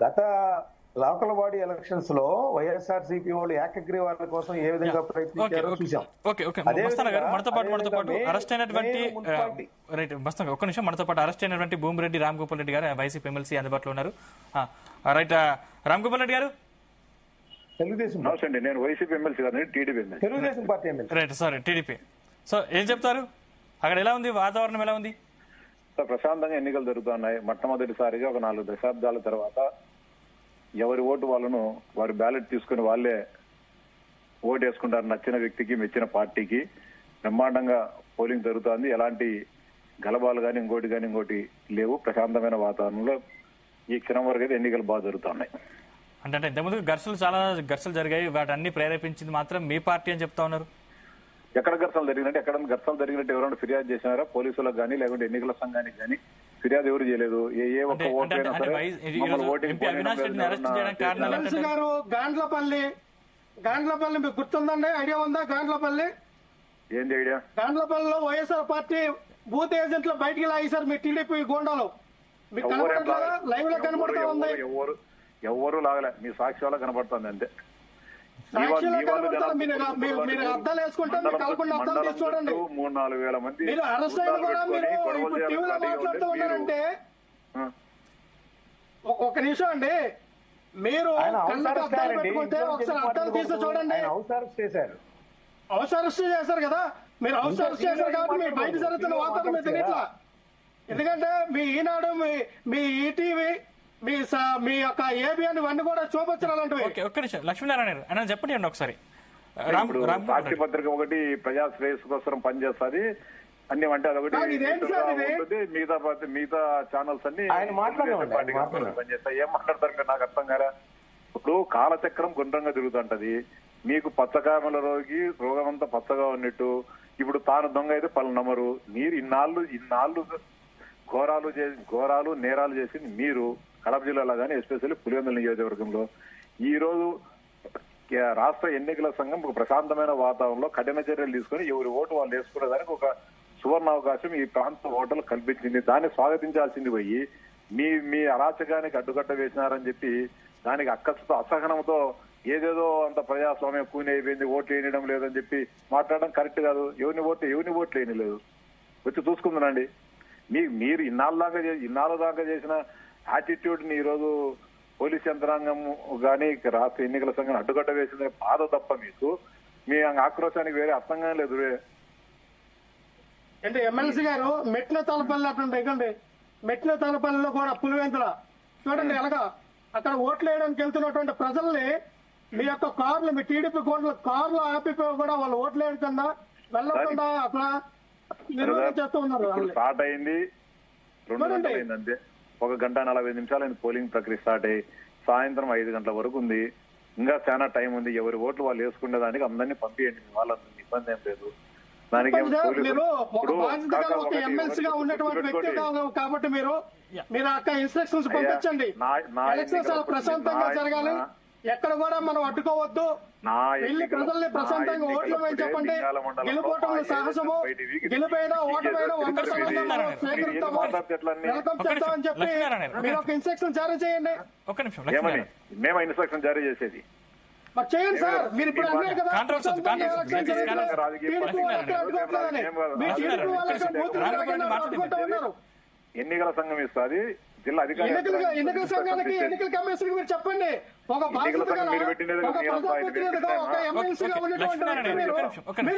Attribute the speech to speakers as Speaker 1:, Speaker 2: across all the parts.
Speaker 1: గత local body elections లో వైఎస్ఆర్సీపీ వాళ్ళు ఏకగ్రీవాల కోసం ఏ విధంగా ప్రయత్నించారో చూసాం.
Speaker 2: అరెస్ట్ అయినటువంటి ఒక్క నిమిషం, మనతో పాటు అరెస్ట్ అయినటువంటి భూమిరెడ్డి రామగోపాల్ రెడ్డి గారు వైసీపీ ఎమ్మెల్సీ అందుబాటులో ఉన్నారు. రైట్, రామగోపాల్ రెడ్డి గారు.
Speaker 1: తెలుగుదేశం
Speaker 3: నేను వైసీపీ ఎమ్మెల్సీ గారు, TDP
Speaker 1: Telugu Desam party MLC.
Speaker 2: Right, sorry TDP. So ఏం చెప్తారు, అక్కడ ఎలా ఉంది వాతావరణం, ఎలా ఉంది?
Speaker 3: ప్రశాంతంగా ఎన్నికలు జరుగుతున్నాయి. మొట్టమొదటిసారిగా ఒక 4 దశాబ్దాల తర్వాత ఎవరి ఓటు వాళ్ళను వారి బ్యాలెట్ తీసుకుని వాళ్ళే ఓటు వేసుకుంటారు. నచ్చిన వ్యక్తికి, మెచ్చిన పార్టీకి బ్రహ్మాండంగా పోలింగ్ జరుగుతోంది. ఎలాంటి గలబాలు కానీ ఇంకోటి లేవు. ప్రశాంతమైన వాతావరణంలో ఈ క్షణం వరకు అయితే ఎన్నికలు బాగా జరుగుతున్నాయి.
Speaker 2: అంటే ఇంతకుముందు చాలా ఘర్షణలు జరిగాయి, వాటన్ని ప్రేరేపించింది మాత్రం మీ పార్టీ అని చెప్తా ఉన్నారు.
Speaker 3: ఎక్కడ ఘర్షణలు జరిగినట్టు, ఘర్షణలు జరిగినట్టు ఎవరైనా ఫిర్యాదు చేసినారా పోలీసులకు కానీ, లేకుంటే ఎన్నికల సంఘానికి కానీ? ఫిర్యాదు ఎవరు చేయలేదు. ఏ ఒక్క ఓటు
Speaker 4: గారు గాండ్లపల్లి మీకు గుర్తుందండి? ఐడియా ఉందా గాండ్లపల్లి?
Speaker 3: ఏంది ఐడియా?
Speaker 4: గాండ్లపల్లిలో వైఎస్ఆర్ పార్టీ బూత్ ఏజెంట్లు బయటికి లాగేశారు మీ టీడీపీ గోండాలో. మీకు కనపడట్లేదా? లైవ్ లో కనపడతా ఉంది.
Speaker 3: ఎవరు లాగలే, మీ సాక్ష్యాలు కనపడుతుంది అంతే.
Speaker 4: మీరు అద్దాలు వేసుకుంటే అద్దాలు తీసి చూడండి.
Speaker 3: 3-4 వేల మంది
Speaker 4: మీరు అరెస్ట్ అయిన కూడా మీరు ఇప్పుడు టీవీలో మాట్లాడుతూ ఉన్నారంటే ఒక నిమిషం అండి, మీరు కళ్ళకి అద్దాలు పెట్టుకుంటే ఒకసారి అద్దాలు తీసి చూడండి. హౌస్ అరెస్ట్ చేశారు కదా, మీరు హౌస్ అరెస్ట్ చేశారు కాబట్టి మీరు బయట జరుగుతున్న వాతావరణం మీద ఇట్లా. ఎందుకంటే మీ ఈనాడు, మీ ఈటీవీ, మీ యొక్క ఏబిఎన్ ఇవన్నీ కూడా చూపించాలంటే.
Speaker 2: ఒక్క నిమిషం లక్ష్మీనారాయణ చెప్పండి ఒకసారి.
Speaker 3: సాక్షి పత్రిక ఒకటి ప్రజా శ్రేయస్సు కోసం పనిచేస్తుంది అన్ని, అంటే అదొకటి మిగతా ఛానల్స్ అన్ని పనిచేస్తాయి. ఏం మాట్లాడతారు మీరు, నాకు అర్థం కాదా? ఇప్పుడు కాలచక్రం గుండ్రంగా తిరుగుతుంటది. మీకు పచ్చకామల రోగం అంతా పచ్చగా ఉన్నట్టు ఇప్పుడు తాను దొంగ అయితే పలు నమ్మరు. మీరు ఇన్నాళ్ళు ఘోరాలు నేరాలు చేసి మీరు కడప జిల్లాలో కానీ, ఎస్పెషల్లీ పులివెందుల నియోజకవర్గంలో ఈ రోజు రాష్ట్ర ఎన్నికల సంఘం ఒక ప్రశాంతమైన వాతావరణంలో కఠిన చర్యలు తీసుకుని ఎవరి ఓటు వాళ్ళు వేసుకునేదానికి ఒక సువర్ణ అవకాశం ఈ ప్రాంత ఓటర్లు కల్పించింది. దాన్ని స్వాగతించాల్సింది పోయి మీ అరాచకానికి అడ్డుకట్ట వేసినారని చెప్పి దానికి అసహనంతో ఏదేదో అంత ప్రజాస్వామ్యం కూని అయిపోయింది, ఓట్లు వేయడం లేదని చెప్పి మాట్లాడడం కరెక్ట్ కాదు. ఎవరిని ఓట్లు వేయని లేదు, వచ్చి చూసుకుందానండి. మీరు ఇన్నాళ్ళ దాకా చేసిన యాటిట్యూడ్ ని ఈరోజు పోలీస్ యంత్రాంగం గానీ రాష్ట్ర ఎన్నికల సంఘం అడ్డుకట్ట వేసింది బాధ తప్ప మీకు మీ ఆక్రోశానికి వేరే అర్థంగా లేదు.
Speaker 4: అంటే ఎమ్మెల్సీ గారు మెట్ల తలపల్లి అటువంటి ఇవ్వండి, మెట్ల తలపల్లిలో కూడా పులివెందుల చూడండి ఎలాగా అక్కడ ఓట్లు వేయడానికి వెళ్తున్నటువంటి ప్రజల్ని మీ యొక్క కార్లు, మీ టీడీపీ కార్లు ఆపిపోయి కూడా వాళ్ళు ఓట్లు వేయకుండా వెళ్ళకుండా అట్లా నిర్వహణ చేస్తూ ఉన్నారు.
Speaker 3: స్టార్ట్ అయింది 2 గంటలు అయింది అంతే. 1 గంట 40 నిమిషాలు పోలింగ్ ప్రక్రియ స్టార్ట్ అయ్యి సాయంత్రం 5 గంటల వరకు ఉంది. ఇంకా చాలా టైం ఉంది. ఎవరి ఓట్లు వాళ్ళు వేసుకునే దానికి అందరినీ పంపించండి, వాళ్ళందరినీ ఇబ్బంది ఏం లేదు. దానికి
Speaker 4: ఎమ్మెల్సీగా ఉన్నటువంటి వ్యక్తి కాబట్టి మీరు అక్కడ ఇన్స్ట్రక్షన్స్ పంపించండి. ఎలక్షన్స్ చాలా ప్రశాంతంగా జరగాలి, ఎక్కడ కూడా మనం అడ్డుకోవద్దు. వెళ్ళి ప్రజల్ని ప్రశాంతంగా ఓట్లు వేయని చెప్పండి. గెలుపోవటంలో సాహసము, గెలిపోయినా ఓటమైనా స్వీకరిస్తాము, వెల్కమ్ చేస్తామని చెప్పి మీరు ఒక ఇన్స్ట్రక్షన్ జారీ చేయండి.
Speaker 3: మేము ఇన్స్ట్రక్షన్ జారీ చేసేది
Speaker 4: మరి చేయండి సార్. మీరు ఇప్పుడు అన్నారు కదా
Speaker 3: ఎన్నికల సంఘం ఇస్తుంది, జిల్లా అధికారి
Speaker 4: ఎన్నికల సంఘానికి, ఎన్నికల కమిషన్ మీరు చెప్పండి. ఒక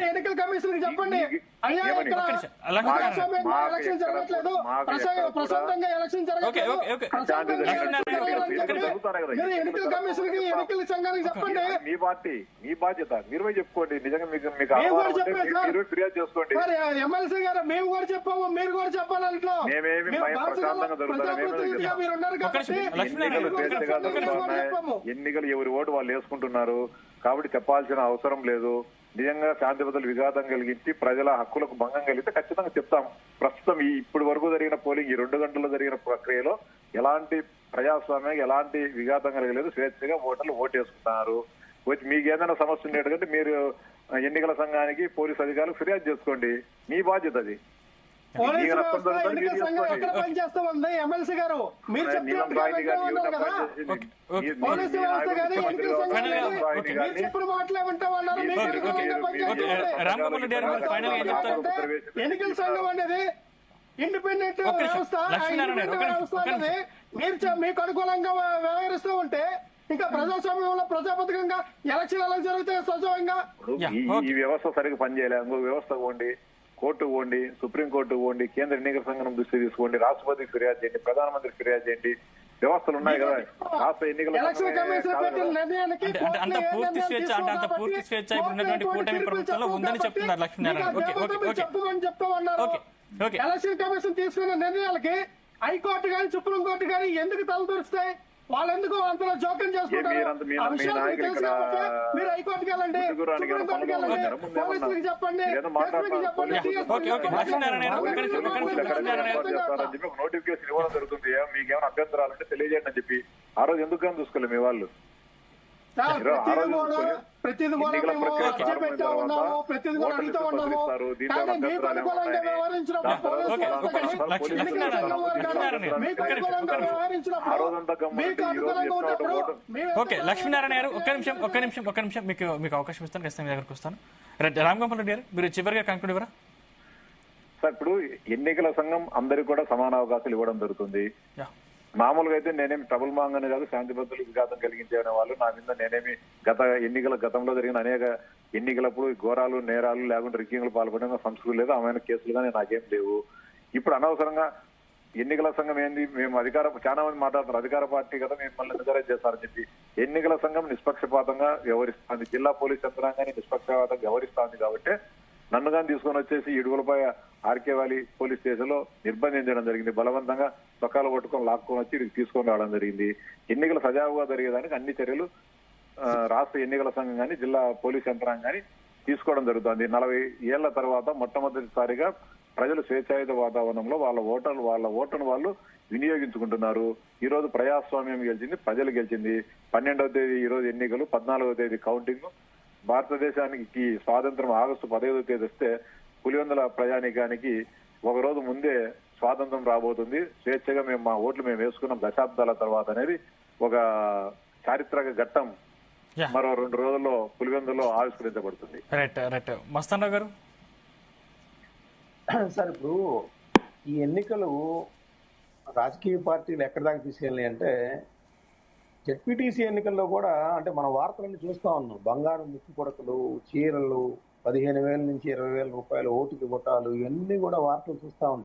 Speaker 4: ఎన్నికల కమిషన్ చెప్పండి, అయ్యా ఇక్కడ ఎలక్షన్ జరగట్లేదు, ప్రశాంతంగా ఎలక్షన్ జరగట్లేదు, మీరు ఎన్నికల కమిషన్ కి, ఎన్నికల సంఘానికి చెప్పండి.
Speaker 3: మీ బాధ్యత మీరు చెప్పుకోండి. నిజంగా మీకు ఫిర్యాదు చేసుకోండి.
Speaker 4: ఎమ్మెల్సీ గారు మేము కూడా చెప్పాము, మీరు కూడా చెప్పాలంట్లో మీరు ఉన్నారు కాబట్టి
Speaker 3: ఎన్నికలు ఎవరి ఓటు వాళ్ళు వేసుకుంటున్నారు కాబట్టి చెప్పాల్సిన అవసరం లేదు. నిజంగా శాంతి భద్రతలు విఘాతం కలిగించి ప్రజల హక్కులకు భంగం కలిగితే ఖచ్చితంగా చెప్తాం. ప్రస్తుతం ఇప్పటి వరకు జరిగిన పోలింగ్, ఈ 2 గంటల్లో జరిగిన ప్రక్రియలో ఎలాంటి ప్రజాస్వామ్యం, ఎలాంటి విఘాతం కలగలేదు. స్వేచ్ఛగా ఓటర్లు ఓటు వేసుకుంటున్నారు. వచ్చి మీకు ఏదైనా సమస్య ఉండేటంటే మీరు ఎన్నికల సంఘానికి, పోలీసు అధికారులకు ఫిర్యాదు చేసుకోండి. మీ బాధ్యత అది.
Speaker 4: పోలీసు వ్యవస్థ ఎన్నికల సంఘం ఎక్కడ పనిచేస్తా ఉంది ఎమ్మెల్సీ గారు? మీరు చెప్తున్నట్టుగా ఉన్నారు కదా, పోలీసు వ్యవస్థ కానీ ఎన్నికల సంఘం మీరు చెప్పిన మాటలే వింటా ఉన్నారు. మీకు అనుకూలంగా పనిచేస్తుంది ఎన్నికల సంఘం అనేది ఇండిపెండెంట్ వ్యవస్థ. వ్యవస్థ అనేది మీరు మీకు అనుకూలంగా వ్యవహరిస్తూ ఉంటే ఇంకా ప్రజాస్వామ్యంలో ప్రజాపతికంగా ఎలక్షన్ ఎలా జరుగుతాయి సజావంగా?
Speaker 3: ఈ వ్యవస్థ సరిగ్గా పనిచేయలేదు. ఇంకో వ్యవస్థ పోండి, కోర్టు పోండి, సుప్రీం కోర్టు పోండి, కేంద్ర ఎన్నికల సంఘం దృష్టి తీసుకోండి, రాష్ట్రపతికి ఫిర్యాదు చేయండి, ప్రధానమంత్రికి ఫిర్యాదు చేయండి. వ్యవస్థలు ఉన్నాయి కదా. రాష్ట్ర ఎన్నికల
Speaker 4: ఎలక్షన్ కమిషన్ పెట్టిన నిర్ణయానికి
Speaker 2: అంత పూర్తి స్వేచ్ఛ అంత పూర్తి స్వేచ్ఛ ఇప్పుడున్నటువంటి కూటమి ప్రభుత్వంలో ఉందని చెప్తున్నారు లక్ష్మీనారాయణ.
Speaker 4: చెప్పమని చెప్తా ఉన్నారు. ఎలక్షన్ కమిషన్ తీసుకున్న నిర్ణయాలకి హైకోర్టు గాని సుప్రీం కోర్టు గాని ఎందుకు తలదూరుస్తాయి? వాళ్ళు ఎందుకు అంతలో జోక్యం చేసుకుంటారు? ఆ విషయాలు మీకు తెలుసు కాబట్టి మీరు హైకోర్టుకి వెళ్ళండి, సుప్రీం కోర్టుకి వెళ్ళండి, పోలీసులకు చెప్పండి,
Speaker 3: నోటిఫికేషన్ ఇవ్వడం జరుగుతుంది. మీకేమైనా అభ్యంతరాలంటే తెలియజేయండి అని చెప్పి ఆ రోజు ఎందుకు కానీ చూసుకోలేదు మీ వాళ్ళు.
Speaker 4: ప్రతిది కూడా మేము పెట్టా ఉన్నాము, ప్రతిది కూడా అడుగుతూ ఉన్నాము. కానీ మీకు అనుకూలంగా వ్యవహరించినప్పుడు మీకు అనుకూలంగా వ్యవహరించినప్పుడు మీకు అనుకూలంగా ఉన్నప్పుడు
Speaker 2: ఓకే లక్ష్మీనారాయణ గారు ఒక్క నిమిషం మీకు అవకాశం ఇస్తాను. ఖచ్చితంగా మీ దగ్గరకు వస్తాను. రామ్ గోపాల్ రెడ్డి గారు మీరు చివరిగా కంక్లూడ్ ఇవ్వరా?
Speaker 3: సార్, ఇప్పుడు ఎన్నికల సంఘం అందరికి కూడా సమాన అవకాశాలు ఇవ్వడం జరుగుతుంది. మామూలుగా అయితే నేనేమి ట్రబుల్ మాంగని కాదు, శాంతి భద్రతలకు విఘాతం కలిగించే వాళ్ళు నా మీద నేనేమి గతంలో జరిగిన అనేక ఎన్నికలప్పుడు ఘోరాలు నేరాలు లేకుంటే రిగ్గింగ్లు పాల్పడిన సంస్కృతి లేదు, ఆమె కేసులు కానీ నాకేం లేవు. ఇప్పుడు అనవసరంగా ఎన్నికల సంఘం ఏంది, మేము చాలా మంది మాట్లాడుతున్నారు అధికార పార్టీ కదా మిమ్మల్ని ఎంకరేజ్ చేస్తారని చెప్పి. ఎన్నికల సంఘం నిష్పక్షపాతంగా వ్యవహరిస్తుంది, జిల్లా పోలీస్ యంత్రాంగాన్ని నిష్పక్షపాతంగా వ్యవహరిస్తుంది. కాబట్టి నన్ను కానీ తీసుకొని వచ్చేసి ఇడుగులపై ఆర్కే వ్యాలీ పోలీస్ స్టేషన్ లో నిర్బంధించడం జరిగింది. బలవంతంగా చొక్కాలు పట్టుకొని లాక్కొని వచ్చి ఇక్కడికి తీసుకొని రావడం జరిగింది. ఎన్నికలు సజావుగా జరిగేదానికి అన్ని చర్యలు రాష్ట్ర ఎన్నికల సంఘం కానీ జిల్లా పోలీస్ యంత్రాంగం కానీ తీసుకోవడం జరుగుతుంది. 40 ఏళ్ల తర్వాత మొట్టమొదటిసారిగా ప్రజలు స్వేచ్ఛాయుత వాతావరణంలో వాళ్ళ ఓటును వాళ్ళు వినియోగించుకుంటున్నారు. ఈ రోజు ప్రజాస్వామ్యం గెలిచింది, ప్రజలు గెలిచింది. 12వ తేదీ ఈ రోజు ఎన్నికలు, 14వ తేదీ కౌంటింగ్. భారతదేశానికి స్వాతంత్రం ఆగస్టు 15వ తేదీ వస్తే పులివెందుల ప్రజానీకానికి ఒక రోజు ముందే స్వాతంత్రం రాబోతుంది. స్వేచ్ఛగా మా ఓట్లు మేము వేసుకున్నాం దశాబ్దాల తర్వాత అనేది ఒక చారిత్రక ఘట్టం మరో 2 రోజుల్లో పులివెందులో ఆవిష్కరించబడుతుంది.
Speaker 2: మస్తానరావు గారు
Speaker 1: సార్, ఇప్పుడు ఈ ఎన్నికలు రాజకీయ పార్టీలు ఎక్కడి దాకా తీసుకెళ్ళి అంటే జెడ్పీటీసీ ఎన్నికల్లో కూడా అంటే మన వార్తలన్నీ చూస్తా ఉన్నాం. బంగారం ముక్కు కొడకలు, చీరలు, 15,000 నుంచి 20,000 రూపాయలు ఓటుకి ఇవ్వటాలు, ఇవన్నీ కూడా వార్తలు చూస్తా ఉంటాం.